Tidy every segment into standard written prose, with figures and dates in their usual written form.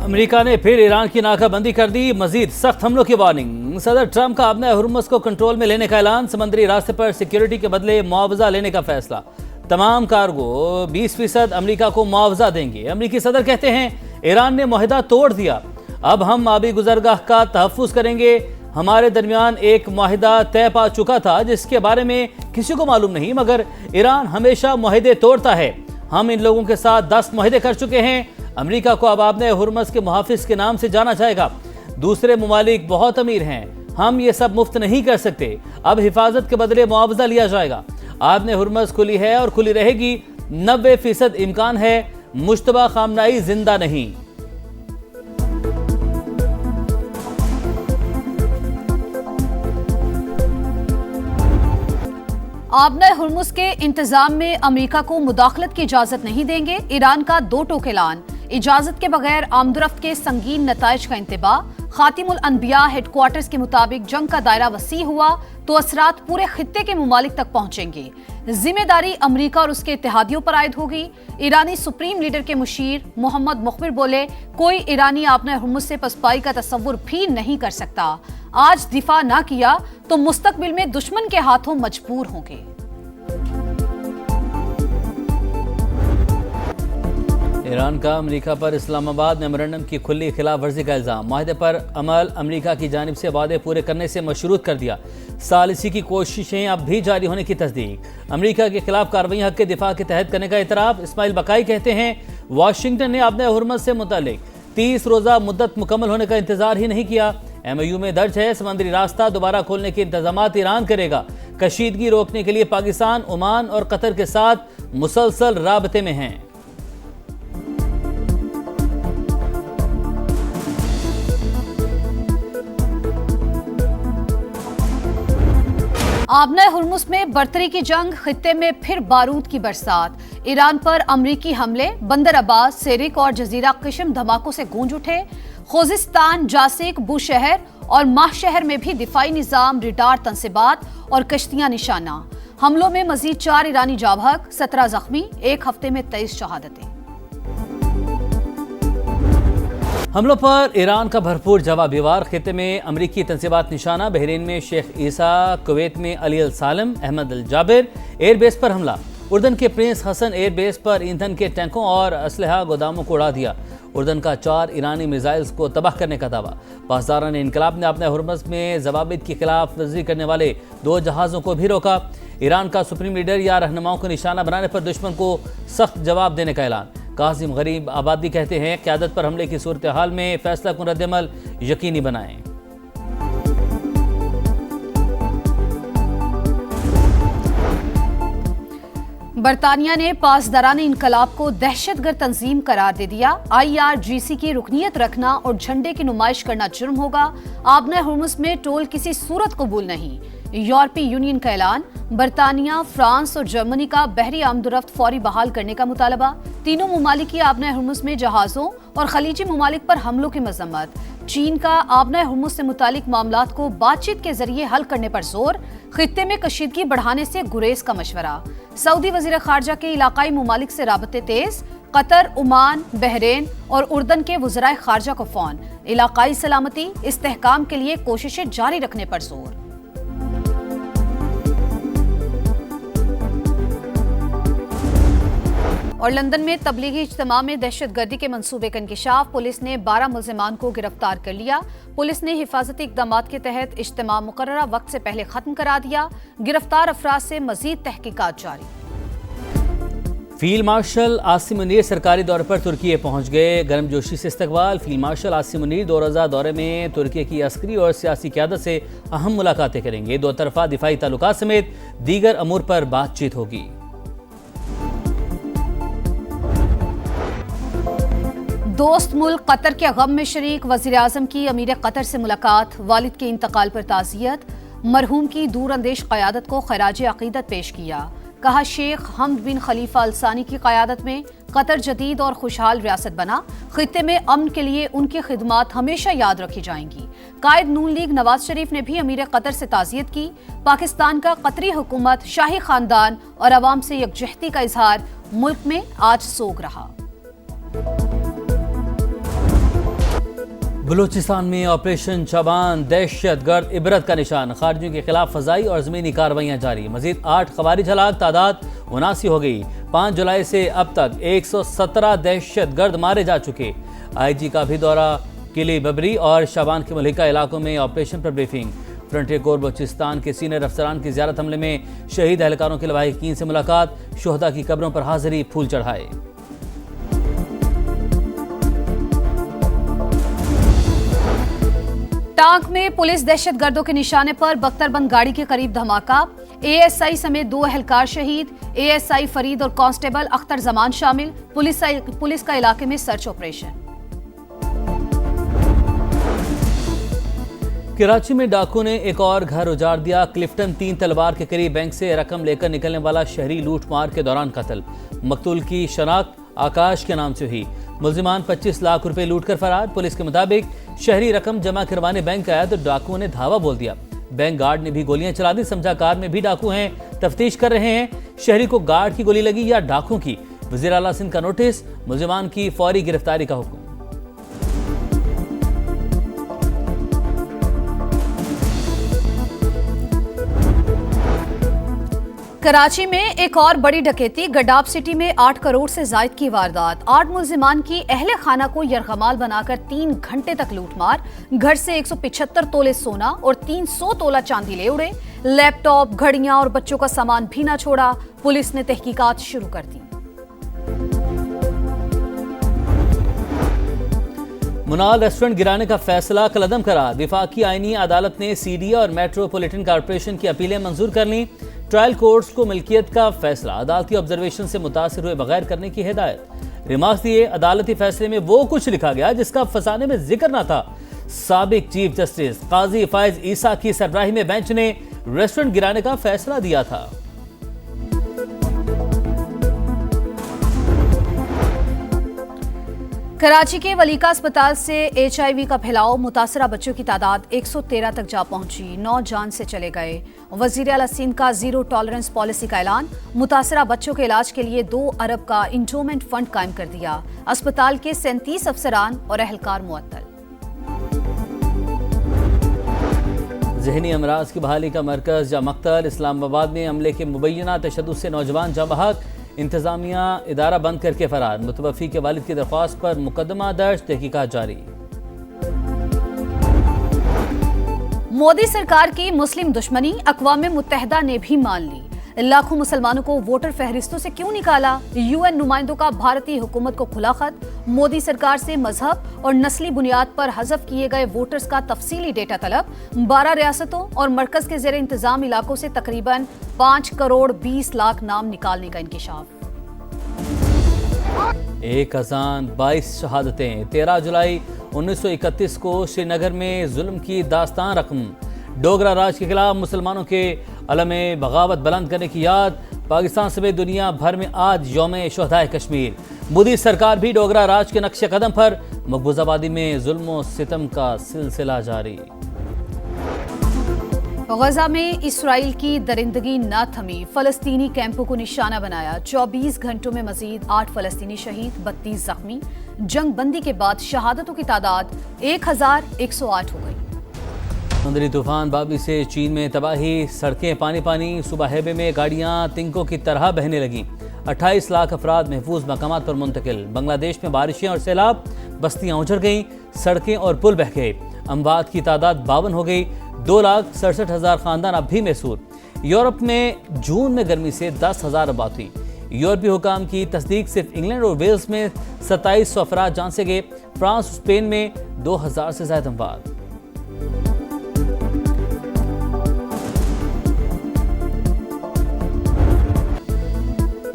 America ने फिर Iran की नाकाबंदी कर दी, मजीद सख्त हमलों की वार्निंग। सदर ट्रंप का अपने हुर्मुज़ को कंट्रोल में लेने का ऐलान, समंदरी रास्ते पर सिक्योरिटी के बदले मुआवजा लेने का फैसला। तमाम कार्गो 20% अमेरिका को मुआवजा देंगे। अमेरिकी सदर कहते हैं ईरान ने मुआहदा तोड़ दिया, अब हम आबी गुजरगाह का तहफ़्फ़ुज़ करेंगे। हमारे दरमियान एक मुआहदा तय पा चुका था जिसके बारे में किसी को मालूम नहीं, मगर ईरान हमेशा मुआहदे तोड़ता है। हम इन लोगों के साथ 10 मुआहदे कर चुके हैं। अमेरिका को अब आपने हुर्मुज़ के मुहाफिज के नाम से जाना जाएगा। दूसरे ममालिक बहुत अमीर हैं, हम ये सब मुफ्त नहीं कर सकते। अब हिफाजत के बदले मुआवजा लिया जाएगा। आपने हुर्मुज़ खुली है और खुली रहेगी। 90% इम्कान है मुश्तबा खामनाई जिंदा नहीं। आपने हुर्मुज़ के इंतजाम में अमेरिका को मुदाखलत की इजाजत नहीं देंगे। ईरान का दो टोक ऐलान, इजाजत के बगैर आमदरफ्त के संगीन नताइज का इंतबाह। खातिमुल अनबिया हेडक्वार्टर्स के मुताबिक जंग का दायरा वसी हुआ तो असरात पूरे खित्ते के मुमालिक तक पहुंचेंगे। जिम्मेदारी अमेरिका और उसके इत्तेहादियों पर आयद होगी। ईरानी सुप्रीम लीडर के मुशीर मोहम्मद मुखबिर बोले, कोई ईरानी आपने हुर्मुज़ से पसपाई का तस्वुर भी नहीं कर सकता। आज दिफा ना किया तो मुस्तकबिल में दुश्मन के हाथों मजबूर होंगे। ईरान का अमेरिका पर इस्लामाबाद मेमोरेंडम की खुली खिलाफ वर्जी का इल्ज़ाम। माहदे पर अमल अमेरिका की जानिब से वादे पूरे करने से मशरूत कर दिया। सालिसी की कोशिशें अब भी जारी होने की तस्दीक। अमेरिका के खिलाफ कार्रवाई हक के दिफा के तहत करने का इतराफ़। इस्माइल बकाई कहते हैं वाशिंगटन ने अपने हुर्मुज़ से मुतालिक 30 रोज़ा मुद्दत मुकम्मल होने का इंतजार ही नहीं किया। MOU में दर्ज है समंदरी रास्ता दोबारा खोलने के इंतजामात ईरान करेगा। कशीदगी रोकने के लिए पाकिस्तान, ओमान और कतर के साथ मुसलसल राबते में हैं। आबना हुर्मुज़ में बरतरी की जंग, खित्ते में फिर बारूद की बरसात। ईरान पर अमरीकी हमले, बंदर अब्बास, सेरिक और जजीरा किस्म धमाकों से गूंज उठे। खुजिस्तान, जासिक, बुशहर और माहशहर में भी दिफाई निजाम, रिडार तंसिबात और कश्तियां निशाना। हमलों में मजीद 4 ईरानी जाबहक, 17 जख्मी, एक हफ्ते में 23 शहादतें। हमलों पर ईरान का भरपूर जवाबी वार। खित्ते में अमरीकी तंसीबात निशाना। बहरीन में शेख ईसा, कुवैत में अली अल सालम, अहमद अल जाबिर एयरबेस पर हमला। उर्दन के प्रिंस हसन एयरबेस पर ईंधन के टैंकों और असलहा गोदामों को उड़ा दिया। उर्दन का 4 ईरानी मिसाइल्स को तबाह करने का दावा। पासदारान इनकलाब ने अपने हुर्मुज़ में जवाबित की खिलाफ वर्जी करने वाले 2 जहाज़ों को भी रोका। ईरान का सुप्रीम लीडर या रहनुमाओं को निशाना बनाने पर दुश्मन को सख्त जवाब देने का ऐलान। कासिम गरीब आबादी कहते हैं क़यादत पर हमले की सूरत हाल में फैसला कुन रद्द-ए-अमल यकीनी बनाएं। बरतानिया ने पासदारान इनकलाब को दहशतगर्द तंजीम करार दे दिया। IRGC की रुकनीत रखना और झंडे की नुमाइश करना जुर्म होगा। आबना हुर्मुज़ में टोल किसी सूरत कबूल नहीं। यूरोपीय यूनियन का ऐलान। बरतानिया, फ्रांस और जर्मनी का बहरी आमदरफ्त फौरी बहाल करने का मुतालबा। तीनों ममालिक की आबना हुर्मुज़ में जहाज़ों और खलीजी ममालिक पर हमलों की मजम्मत। चीन का आबना हुर्मुज़ से मुतालिक मामलात को बातचीत के जरिए हल करने पर जोर। खित्ते में कशीदगी बढ़ाने से गुरेज का मशवरा। सऊदी वजीर खारजा के इलाकाई ममालिक से राबते तेज। कतर, ओमान, बहरीन और उर्दन के वज़राए खारजा को फ़ोन। इलाकाई सलामती इस्तेहकाम के लिए कोशिशें जारी रखने पर जोर। और लंदन में तबलीगी इज्तिमा में दहशतगर्दी के मंसूबे का इंकिशाफ। पुलिस ने 12 मुल्जिमान को गिरफ्तार कर लिया। पुलिस ने हिफाजती इक़दामात के तहत इज्तिमा मुकर्ररा वक्त से पहले खत्म करा दिया। गिरफ्तार अफराद से मजीद तहकीकात जारी। फील्ड मार्शल आसिम मुनीर सरकारी दौरे पर तुर्की पहुंच गए। गर्मजोशी से इस्तकबाल। फील्ड मार्शल आसिम मुनीर 2 रोज़ा दौरे में तुर्की की अस्करी और सियासी क़यादत से अहम मुलाकातें करेंगे। 2 तरफ़ा दिफाई ताल्लुकात समेत दीगर अमूर पर बातचीत होगी। दोस्त मुल्क कतर के गम में शरीक। वज़ीर आज़म की अमीर कतर से मुलाकात। वालिद के इंतकाल पर ताज़ियत। मरहूम की दूरअंदेश क़यादत को खराज अक़ीदत पेश किया। कहा शेख हमद बिन खलीफा अल सानी की क़यादत में कतर जदीद और खुशहाल रियासत बना। खित्ते में अमन के लिए उनकी खिदमात हमेशा याद रखी जाएंगी। कायद नून लीग नवाज शरीफ ने भी अमीर कतर से ताज़ियत की। पाकिस्तान का कतरी हुकूमत, शाही खानदान और अवाम से यकजहती का इजहार। मुल्क में आज सोग रहा। बलूचिस्तान में ऑपरेशन शबान दहशतगर्द इबरत का निशान, खारजियों के खिलाफ फजाई और जमीनी कार्रवाइयां जारी। मजीद 8 खवारिज हलाक, तादाद 79 हो गई। 5 जुलाई से अब तक 117 दहशतगर्द मारे जा चुके। IG का भी दौरा, किले बबरी और शबान के मलिका इलाकों में ऑपरेशन पर ब्रीफिंग। फ्रंटियर कोर बलूचिस्तान के सीनियर अफसरान की ज़ियारत, हमले में शहीद एहलकारों के लवाहिकीन से मुलाकात, शोहदा की कब्रों पर हाजिरी, फूल चढ़ाए। टांक में पुलिस दहशतगर्दों के निशाने पर बख्तरबंद गाड़ी के करीब धमाका, ASI समेत 2 एहलकार शहीद। ASI फरीद और कांस्टेबल अख्तर जमान शामिल। पुलिस का इलाके में सर्च ऑपरेशन। कराची में डाकू ने एक और घर उजाड़ दिया। क्लिफ्टन 3 तलवार के करीब बैंक से रकम लेकर निकलने वाला शहरी लूटमार के दौरान कत्ल। मकतूल की शनाख्त आकाश के नाम से हुई। मुल्जिमान 25 लाख रुपए लूट कर फरार। पुलिस के मुताबिक शहरी रकम जमा करवाने बैंक आया तो डाकुओं ने धावा बोल दिया। बैंक गार्ड ने भी गोलियां चला दी। समझा कार में भी डाकू हैं, तफ्तीश कर रहे हैं शहरी को गार्ड की गोली लगी या डाकुओं की। वजीर आला सिंध का नोटिस, मुल्जिमान की फौरी गिरफ्तारी का हुक्म। कराची में एक और बड़ी डकैती। गडाब सिटी में 8 करोड़ से जायद की वारदात। 8 मुल्जिमान की अहले खाना को यरगमाल बनाकर 3 घंटे तक लूटमार। घर से 175 तोले सोना और 300 तोला चांदी ले उड़े। लैपटॉप, घड़ियां और बच्चों का सामान भी ना छोड़ा। पुलिस ने तहकीकात शुरू कर दी। मुनाल रेस्टोरेंट गिराने का फैसला कलअदम करार। विफाकी आईनी अदालत ने CDA और मेट्रोपॉलिटन कॉरपोरेशन की अपीलें मंजूर कर लीं। ट्रायल कोर्ट्स को मिल्कियत का फैसला अदालती ऑब्जर्वेशन से मुतासिर हुए बगैर करने की हिदायत। रिमार्क्स दिए, अदालती फैसले में वो कुछ लिखा गया जिसका फसाने में जिक्र ना था। साबिक चीफ जस्टिस काजी फायज ईसा की सरबराही में बेंच ने रेस्टोरेंट गिराने का फैसला दिया था। कराची के वलीका अस्पताल से HIV का फैलाव, मुतासरा बच्चों की तादाद 113 तक जा पहुंची। 9 जान से चले गए। वजीर आला सिंध का जीरो टॉलरेंस पॉलिसी का ऐलान। मुतासरा बच्चों के इलाज के लिए 2 अरब का इंडोमेंट फंड कायम कर दिया। अस्पताल के 37 अफसरान और एहलकार मुअत्तल। जहनी अमराज की बहाली का मरकज या मकतल। इस्लामाबाद में हमले के मुबैना तशद्दुद से नौजवान जाँ बहक। इंतजामिया इदारा बंद करके फरार। मुतवफ़ी के वालिद की दरख्वास्त पर मुकदमा दर्ज, तहकीकात जारी। मोदी सरकार की मुस्लिम दुश्मनी अक़वाम मुत्तहिदा ने भी मान ली। लाखों मुसलमानों को वोटर फहरिस्तों से क्यों निकाला? UN नुमाइंदों का भारतीय हुकूमत को खुला खत। मोदी सरकार से मजहब और नस्ली बुनियाद पर हज़फ किए गए वोटर्स का तफसीली डेटा तलब। 12 रियासतों और मरकज के ज़ेर इंतजाम इलाकों से तकरीबन 5 करोड़ 20 लाख नाम निकालने का इंकिशाफ। 1 अज़ान 22 शहादतें। 13 जुलाई 1931 को श्रीनगर में जुल्म की दास्तान रकम। डोगरा राज के खिलाफ मुसलमानों के अलमे बगावत बुलंद करने की याद। पाकिस्तान समेत दुनिया भर में आज यौम शुहदाए कश्मीर। मोदी सरकार भी डोगरा राज के नक्शे कदम पर। मकबूज आबादी में जुल्म सितम का सिलसिला जारी। गजा में इसराइल की दरिंदगी न थमी। फलस्तीनी कैंपों को निशाना बनाया। 24 घंटों में मजीद 8 फलस्तीनी शहीद, 32 जख्मी। जंग बंदी के बाद शहादतों की तादाद 1108 हो गई। समुद्री तूफान बाबी से चीन में तबाही। सड़कें पानी पानी। सुबह हेबे में गाड़ियां तिनकों की तरह बहने लगीं। 28 लाख अफराद महफूज मकामात पर मुंतकिल। बांग्लादेश में बारिशें और सैलाब, बस्तियां उजड़ गईं, सड़कें और पुल बह गए। अमवात की तादाद 52 हो गई। 2,67,000 खानदान अब भी मैसूर। यूरोप में जून में गर्मी से 10,000 अबात हुई। यूरोपीय हुकाम की तस्दीक, सिर्फ इंग्लैंड और वेल्स में 2700 अफराद जान से गए। फ्रांस, स्पेन में 2000 से ज्यादा अमवात।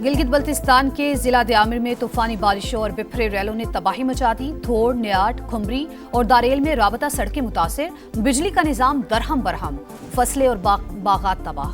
गिलगित बल्तिस्तान के जिला दयामिर में तूफानी बारिशों और बिफरे रैलों ने तबाही मचा दी। थोड़, नियाट, खुमरी और दारेल में राबता सड़कें मुतासिर। बिजली का निजाम दरहम बरहम। फसलें और बागात तबाह।